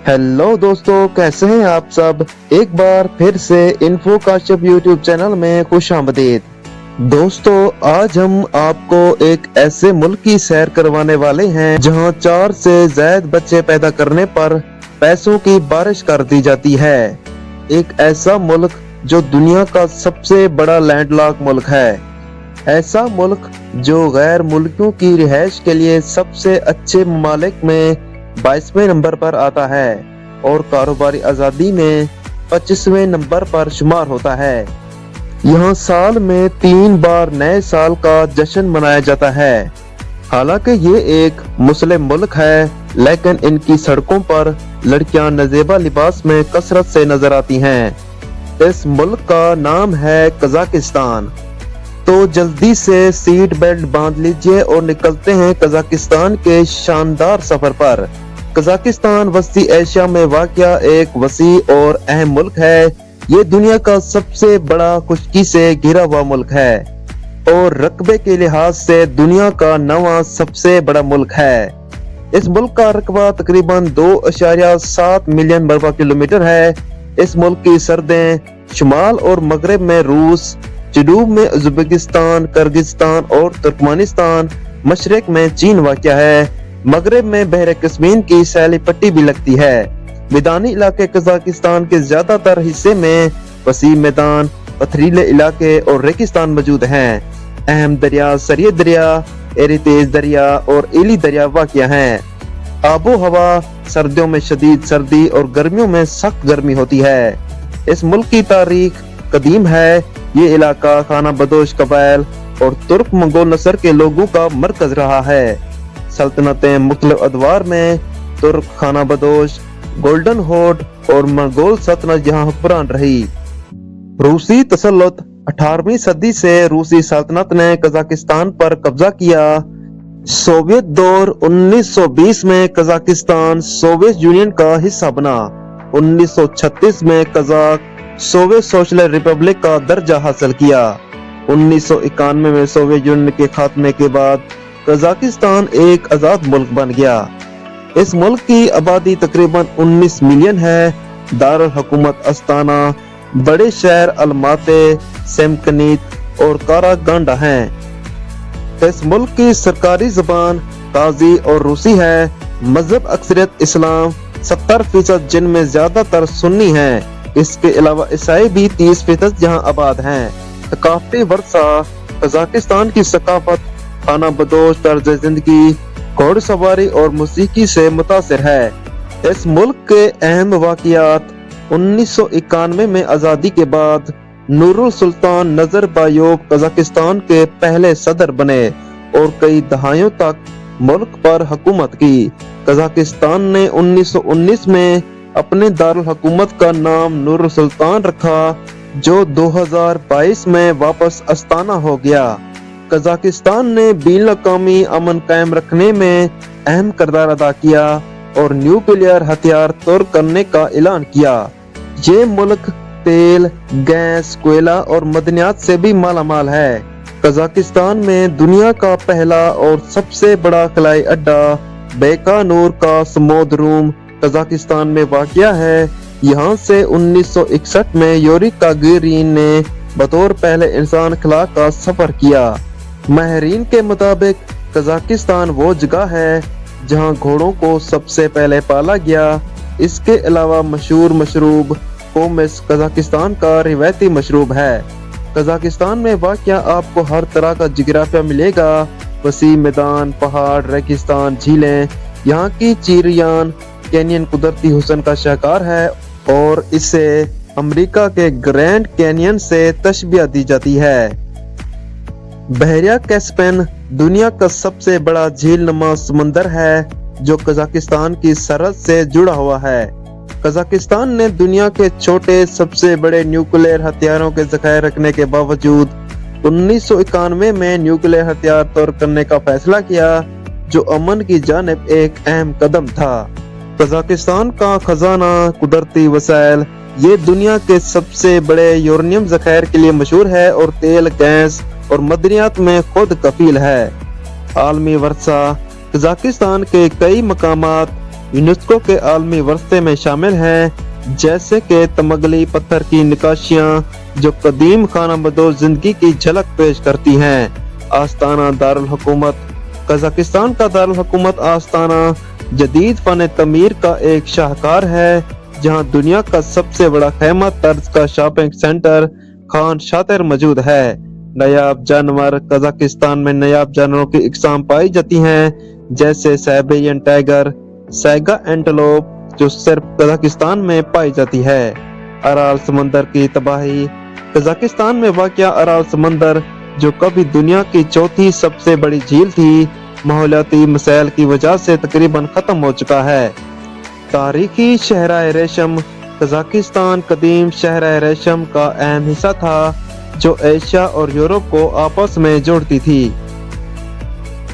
Hello दोस्तों, कैसे हैं आप सब। एक बार फिर से इन्फो काशिफ यूट्यूब चैनल में खुश आमदीद। दोस्तों, आज हम आपको एक ऐसे मुल्क की सैर करवाने वाले हैं जहां 4 से ज्यादा बच्चे पैदा करने पर पैसों की बारिश कर दी जाती है। एक ऐसा मुल्क जो दुनिया का सबसे बड़ा लैंडलॉक मुल्क है। ऐसा मुल्क जो गैर मुल्कियों की रिहाइश के लिए सबसे अच्छे ममालिक में 22वें नंबर पर आता है और कारोबारी आज़ादी में 25वें नंबर पर शुमार होता है। यहाँ साल में 3 बार नए साल का जश्न मनाया जाता है। हालांकि ये एक मुस्लिम मुल्क है, लेकिन इनकी सड़कों पर लड़कियां नजेबा लिबास में कसरत से नजर आती हैं। इस मुल्क का नाम है कजाकिस्तान। तो जल्दी से सीट बेल्ट बांध लीजिए और निकलते हैं कजाकिस्तान के शानदार सफर पर। कजाकिस्तान वस्ती एशिया में वाक़या एक वसी और अहम मुल्क है। ये दुनिया का सबसे बड़ा खुशकी से घिरा हुआ मुल्क है और रकबे के लिहाज से दुनिया का 9वां सबसे बड़ा मुल्क है। इस मुल्क का रकबा तकरीबन 2.7 मिलियन वर्ग किलोमीटर है। इस मुल्क की सरहदें शुमाल और मगरब में रूस, जनूब में उज़्बेकिस्तान, किर्गिस्तान और तुर्कमेनिस्तान, मशरक में चीन वाक़या है। मगरब में बहर कस्मीन की सैली पट्टी भी लगती है। मैदानी इलाके कजाकिस्तान के ज्यादातर हिस्से में वसी मैदान, पथरीले इलाके और रेगिस्तान मौजूद हैं। अहम दरिया सरिय दरिया, एरितेज दरिया और एली दरिया वाक़या हैं। आबो हवा सर्दियों में शदीद सर्दी और गर्मियों में सख्त गर्मी होती है। इस मुल्क की तारीख कदीम है। ये इलाका खाना बदोश कबाइल और तुर्क मंगोल नस्ल के लोगों का मरकज रहा है। सल्तनतें मुख्तलिफ अदवार में तुर्क, खाना बदोश, गोल्डन होड और मंगोल सल्तनत यहाँ हुक्मरान रही। रूसी तसल्लुत 18वीं सदी से रूसी सल्तनत ने कजाकिस्तान पर कब्जा किया। सोवियत दौर 1920 में कजाकिस्तान सोवियत यूनियन का हिस्सा बना। 1936 में कजाक सोवियत सोशलिस्ट रिपब्लिक का दर्जा हासिल किया। 1991 में सोवियत यूनियन के खात्मे के बाद कजाकिस्तान एक आजाद मुल्क बन गया। इस मुल्क की आबादी तकरीबन 19 मिलियन है। दारुल हुकूमत अस्ताना, बड़े शहर अलमाते, सेमकनीत और कारागांडा हैं। इस मुल्क की सरकारी जबान काजी और रूसी है। मजहब अक्सरियत इस्लाम 70% जिनमें ज्यादातर सुन्नी हैं। इसके अलावा ईसाई भी 30% यहाँ आबाद हैं। सकाफती वर्सा कजाकिस्तान की सकाफत, खाना बदोश तर्ज जिंदगी, घोड़सवारी और मौसीकी से मुतासिर है। इस मुल्क के अहम वाक़यात 1991 में आज़ादी के बाद नूरुल सुल्तान नज़रबायोव कजाकिस्तान के पहले सदर बने और कई दहाइयों तक मुल्क पर हुकूमत की। कजाकिस्तान ने 1919 में अपने दारुल हुकूमत का नाम नूरुल सुल्तान रखा, जो 2022 में वापस अस्ताना हो गया। कजाकिस्तान ने बैनुल-अक़वामी अमन कायम रखने में अहम किरदार अदा किया और न्यूक्लियर हथियार तुर्क करने का ऐलान किया। ये मुल्क तेल, गैस, कोयला और मदनियात से भी मालामाल है। कजाकिस्तान में दुनिया का पहला और सबसे बड़ा खलाई अड्डा बेकानूर का समोदरूम कजाकिस्तान में वाक़या है। यहाँ से 1961 में यूरी गागारिन ने बतौर पहले इंसान खला का सफर किया। माहिरीन के मुताबिक कजाकिस्तान वो जगह है जहाँ घोड़ों को सबसे पहले पाला गया। इसके अलावा मशहूर मशरूब कोमिस कजाकिस्तान का रिवायती मशरूब है। कजाकिस्तान में वाक़या आपको हर तरह का जिग्राफिया मिलेगा। वसी मैदान, पहाड़, रेगिस्तान, झीलें। यहाँ की चीरियान कैनियन कुदरती हुस्न का शाहकार है और इसे अमेरिका के ग्रैंड कैनियन से तशबीह दी जाती है। बहरिया कैस्पियन दुनिया का सबसे बड़ा झील नुमा समंदर है जो कजाकिस्तान की सरहद से जुड़ा हुआ है। कजाकिस्तान ने दुनिया के छोटे सबसे बड़े न्यूक्लियर हथियारों के ज़खायर रखने के बावजूद 1991 में न्यूक्लियर हथियार तुर्क करने का फैसला किया, जो अमन की जानिब एक अहम कदम था। कजाकिस्तान का खजाना, कुदरती वसाइल, ये दुनिया के सबसे बड़े यूरेनियम ज़खायर के लिए मशहूर है और तेल, गैस और मदनियात में खुद कफील है। आलमी वर्सा कजाकिस्तान के कई मकामात यूनेस्को के आलमी वर्से में शामिल हैं, जैसे कि तमगली पत्थर की नक्काशियां जो कदीम खाना बदोश जिंदगी की झलक पेश करती हैं। आस्ताना दारुल हुकूमत। कजाकिस्तान का दारुल हुकूमत आस्ताना जदीद फन तमीर का एक शाहकार है, जहां दुनिया का सबसे बड़ा खैमा तर्ज का शॉपिंग सेंटर खान शातिर मौजूद है। नायाब जानवर। कजाकिस्तान में नायाब जानवरों की इकसाम पाई जाती हैं, जैसे साइबेरियन टाइगर, सैगा एंटेलोप, जो सिर्फ कजाकिस्तान में पाई जाती है। अराल समंदर की तबाही। कजाकिस्तान में वाक़या अराल समंदर, जो कभी दुनिया की चौथी सबसे बड़ी झील थी, माहौलियाती मसाइल की वजह से तकरीबन खत्म हो चुका है। तारीखी शहराए रेशम। कजाकिस्तान कदीम शहराए रेशम का अहम हिस्सा था, जो एशिया और यूरोप को आपस में जोड़ती थी।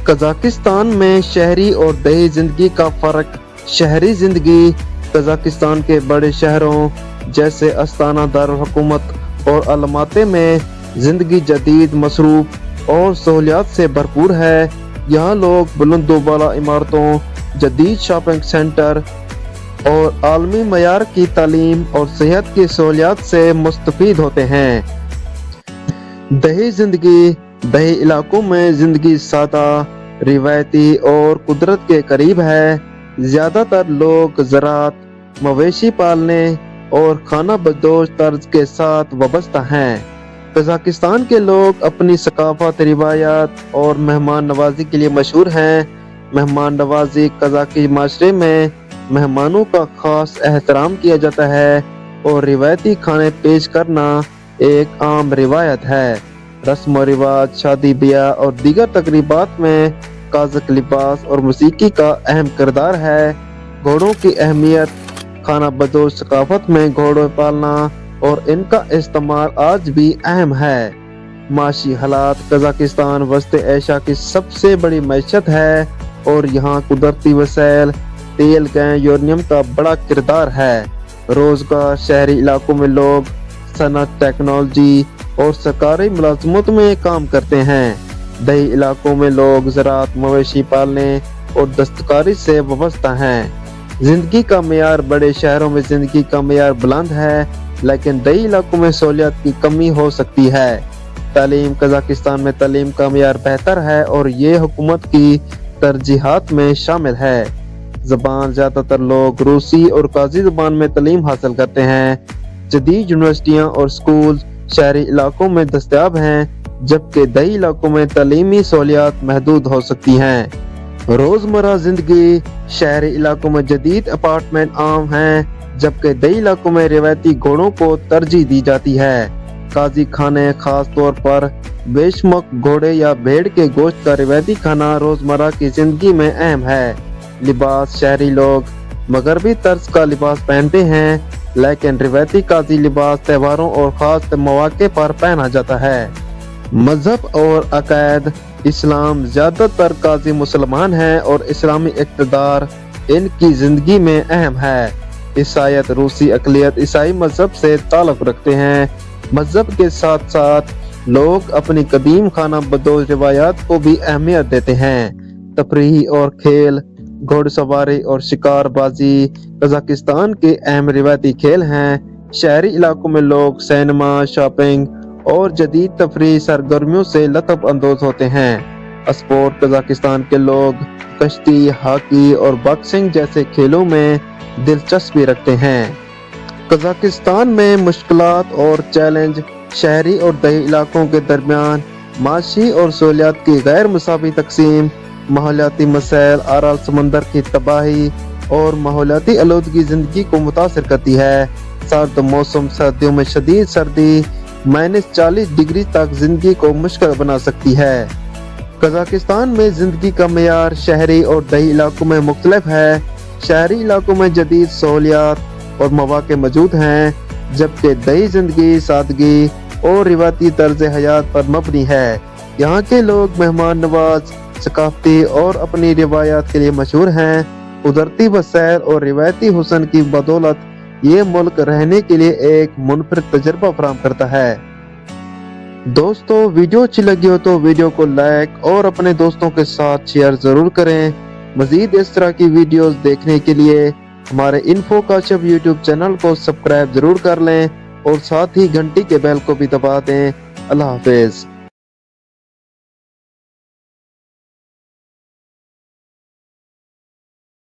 कजाकिस्तान में शहरी और दही जिंदगी का फर्क। शहरी जिंदगी कजाकिस्तान के बड़े शहरों जैसे अस्ताना दारुल हुकूमत और अलमाते में जिंदगी जदीद, मसरूफ और सहूलियात से भरपूर है। यहाँ लोग बुलंदोबाला इमारतों, जदीद शॉपिंग सेंटर और आलमी मयार की तालीम और सेहत की सहूलियात से मुस्तफीद होते हैं। दही जिंदगी। दही इलाकों में जिंदगी सादा, रिवायती और कुदरत के करीब है। ज्यादातर लोग ज़राअत, मवेशी पालने और खाना बदोश तर्ज के साथ वाबस्ता हैं। कजाकिस्तान के लोग अपनी सकाफत, रिवायात और मेहमान नवाजी के लिए मशहूर हैं। मेहमान नवाजी कजाकी माशरे में मेहमानों का खास एहतराम किया जाता है और रिवायती खाने पेश करना एक आम रिवायत है। रस्म व रिवाज। शादी, ब्याह और दीगर तकरीबात में काज़क लिबास और मौसीकी का अहम किरदार है। घोड़ों की अहमियत। खाना बदोश सकाफत में घोड़े पालना और इनका इस्तेमाल आज भी अहम है। माशी हालात। कजाकिस्तान वस्ते एशिया की सबसे बड़ी मैशत है और यहाँ कुदरती वसाइल, तेल, गैस, यूरेनियम का बड़ा किरदार है। रोजगार। शहरी इलाकों में लोग सनत, टेक्नोलॉजी और सरकारी मुलाजमत में काम करते हैं। दही इलाकों में लोग ज़राअत, मवेशी पालने और दस्तकारी से वाबस्ता हैं। जिंदगी का मेयार। बड़े शहरों में जिंदगी का मेयार बुलंद है, लेकिन दही इलाकों में सहूलियत की कमी हो सकती है। तालीम। कजाकिस्तान में तालीम का मेयार बेहतर है और ये हुकूमत की तरजीहात में शामिल है। ज़बान। ज़्यादातर लोग रूसी और काजी ज़बान में तालीम हासिल करते हैं। जदीद यूनिवर्सिटियाँ और स्कूल शहरी इलाकों में दस्तयाब हैं, जबकि दही इलाकों में तालीमी सहूलियात महदूद हो सकती हैं। रोजमर्रा जिंदगी। शहरी इलाकों में जदीद अपार्टमेंट आम हैं, जबकि दही इलाकों में रिवायती घोड़ों को तरजीह दी जाती है। काजी खाने। खास तौर पर बेशमक घोड़े या भेड़ के गोश्त का रिवायती खाना रोजमर्रा की जिंदगी में अहम है। लिबास। शहरी लोग मगरबी तर्ज का लिबास पहनते हैं, लेकिन रिवायती काजी लिबास त्योहारों और खास मौके पर पहना जाता है। मजहब और अकायद। इस्लाम। ज्यादातर काजी मुसलमान हैं और इस्लामी इक़्तिदार इनकी जिंदगी में अहम है। ईसाईयत। रूसी अक़लियत ईसाई मजहब से ताल्लुक़ रखते हैं। मजहब के साथ साथ लोग अपनी कदीम खाना बदोश रिवायात को भी अहमियत देते हैं। तफरीह और खेल। घोड़सवारी और शिकारबाजी कजाकिस्तान के अहम रिवायती खेल हैं। शहरी इलाकों में लोग सिनेमा, शॉपिंग और जदीद तफरीह सरगर्मियों से लुत्फ अंदोज होते हैं। स्पोर्ट। कजाकिस्तान के लोग कश्ती, हॉकी और बॉक्सिंग जैसे खेलों में दिलचस्पी रखते हैं। कजाकिस्तान में मुश्किलात और चैलेंज। शहरी और दही इलाकों के दरमियान माशी और सहूलियात की गैर मुसावी तकसीम, माहौलियाती मसाइल, अराल समंदर की तबाही और माहौलियाती आलूदगी जिंदगी को मुतासर करती है। सर्द मौसम। सर्दियों में शदीद सर्दी -40 डिग्री तक जिंदगी को मुश्किल बना सकती है। कजाकिस्तान में जिंदगी का मेयार शहरी और दही इलाकों में मुख्तलिफ है। शहरी इलाकों में जदीद सहूलियात और मौके मौजूद हैं, जबकि दही जिंदगी सादगी और रिवायती तर्ज हयात पर मबनी है। यहाँ के लोग मेहमान नवाज, सकाफती और अपनी रिवायात के लिए मशहूर हैं। कुदरती वसाइल और रिवायती हुस्न की बदौलत ये मुल्क रहने के लिए एक मुनफरिद तजर्बा फराहम करता है। दोस्तों, वीडियो अच्छी लगी हो तो वीडियो को लाइक और अपने दोस्तों के साथ शेयर जरूर करें। مزید اس طرح کی ویڈیوز دیکھنے کے لیے ہمارے انفو کاشف یوٹیوب چینل کو سبسکرائب ضرور کر لیں اور ساتھ ہی گھنٹی کے بیل کو بھی دبا دیں۔ اللہ حافظ۔